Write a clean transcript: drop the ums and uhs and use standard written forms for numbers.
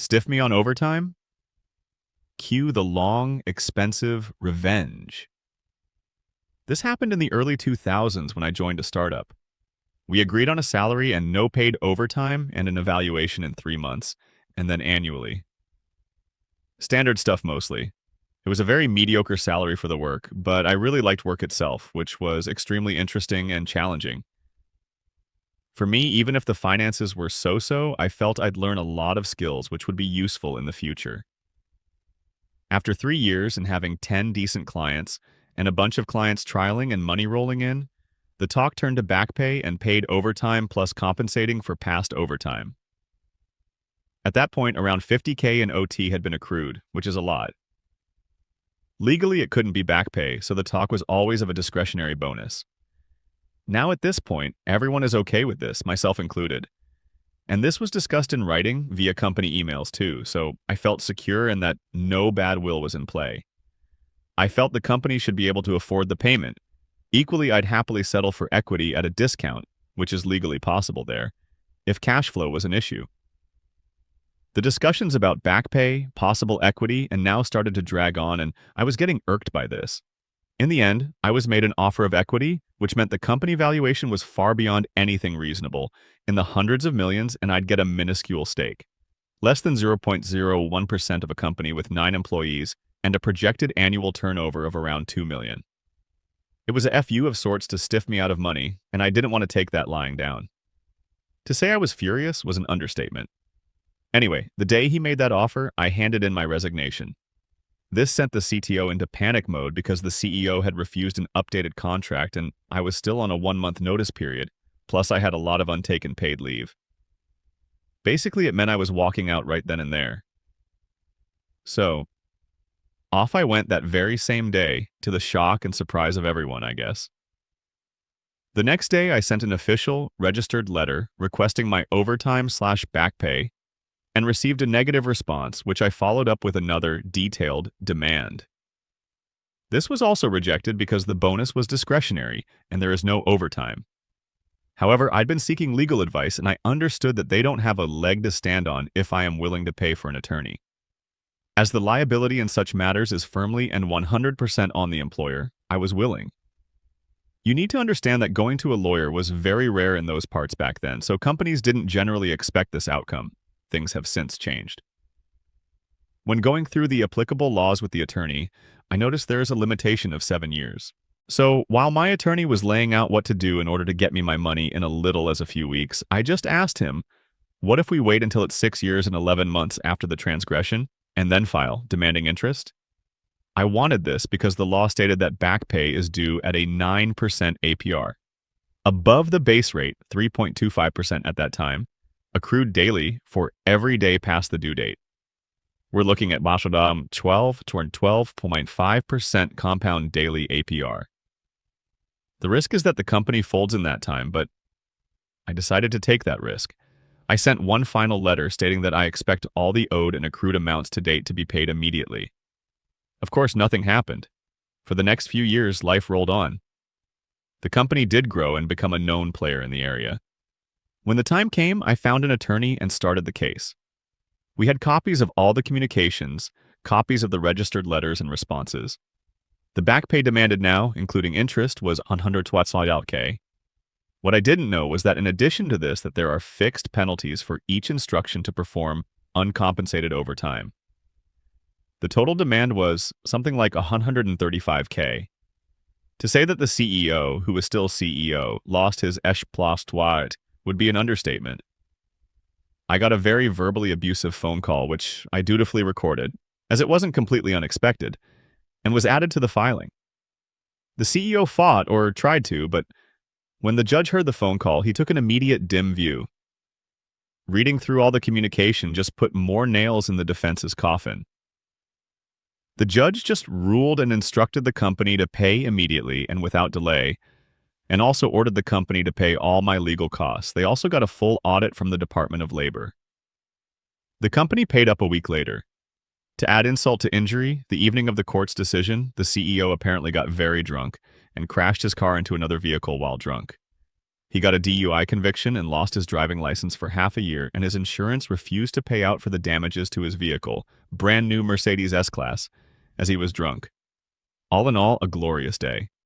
Stiff me on overtime? Cue the long, expensive revenge. This happened in the early 2000s when I joined a startup. We agreed on a salary and no paid overtime and an evaluation in 3 months, and then annually. Standard stuff mostly. It was a very mediocre salary for the work, but I really liked work itself, which was extremely interesting and challenging. For me, even if the finances were so-so, I felt I'd learn a lot of skills which would be useful in the future. After 3 years and having 10 decent clients, and a bunch of clients trialing and money rolling in, the talk turned to back pay and paid overtime plus compensating for past overtime. At that point, around 50K in OT had been accrued, which is a lot. Legally, it couldn't be back pay, so the talk was always of a discretionary bonus. Now at this point, everyone is okay with this, myself included. And this was discussed in writing via company emails too, so I felt secure in that no bad will was in play. I felt the company should be able to afford the payment. Equally, I'd happily settle for equity at a discount, which is legally possible there, if cash flow was an issue. The discussions about back pay, possible equity, and now started to drag on, and I was getting irked by this. In the end, I was made an offer of equity, which meant the company valuation was far beyond anything reasonable, in the hundreds of millions, and I'd get a minuscule stake. Less than 0.01% of a company with 9 employees and a projected annual turnover of around 2 million. It was a FU of sorts to stiff me out of money, and I didn't want to take that lying down. To say I was furious was an understatement. Anyway, the day he made that offer, I handed in my resignation. This sent the CTO into panic mode because the CEO had refused an updated contract and I was still on a 1-month notice period, plus I had a lot of untaken paid leave. Basically, it meant I was walking out right then and there. So, off I went that very same day, to the shock and surprise of everyone, I guess. The next day, I sent an official, registered letter requesting my overtime/back pay and received a negative response, which I followed up with another detailed demand. This was also rejected because the bonus was discretionary and there is no overtime. However, I'd been seeking legal advice and I understood that they don't have a leg to stand on if I am willing to pay for an attorney. As the liability in such matters is firmly and 100% on the employer, I was willing. You need to understand that going to a lawyer was very rare in those parts back then, so companies didn't generally expect this outcome. Things have since changed. When going through the applicable laws with the attorney, I noticed there is a limitation of 7 years. So, while my attorney was laying out what to do in order to get me my money in a little as a few weeks, I just asked him, what if we wait until it's 6 years and 11 months after the transgression, and then file, demanding interest? I wanted this because the law stated that back pay is due at a 9% APR, above the base rate, 3.25% at that time, accrued daily for every day past the due date. We're looking at 12 toward 12.5% compound daily APR. The risk is that the company folds in that time, but I decided to take that risk. I sent one final letter stating that I expect all the owed and accrued amounts to date to be paid immediately. Of course, nothing happened. For the next few years, life rolled on. The company did grow and become a known player in the area. When the time came, I found an attorney and started the case. We had copies of all the communications, copies of the registered letters and responses. The back pay demanded now, including interest, was 120K. What I didn't know was that in addition to this, that there are fixed penalties for each instruction to perform uncompensated overtime. The total demand was something like 135K. To say that the CEO, who was still CEO, lost his esplostoire would be an understatement. I got a very verbally abusive phone call, which I dutifully recorded, as it wasn't completely unexpected, and was added to the filing. The CEO fought, or tried to, but when the judge heard the phone call, he took an immediate dim view. Reading through all the communication just put more nails in the defense's coffin. The judge just ruled and instructed the company to pay immediately and without delay, and also ordered the company to pay all my legal costs. They also got a full audit from the Department of Labor. The company paid up a week later. To add insult to injury, the evening of the court's decision, the CEO apparently got very drunk and crashed his car into another vehicle while drunk. He got a DUI conviction and lost his driving license for half a year, and his insurance refused to pay out for the damages to his vehicle, brand new Mercedes S-Class, as he was drunk. All in all, a glorious day.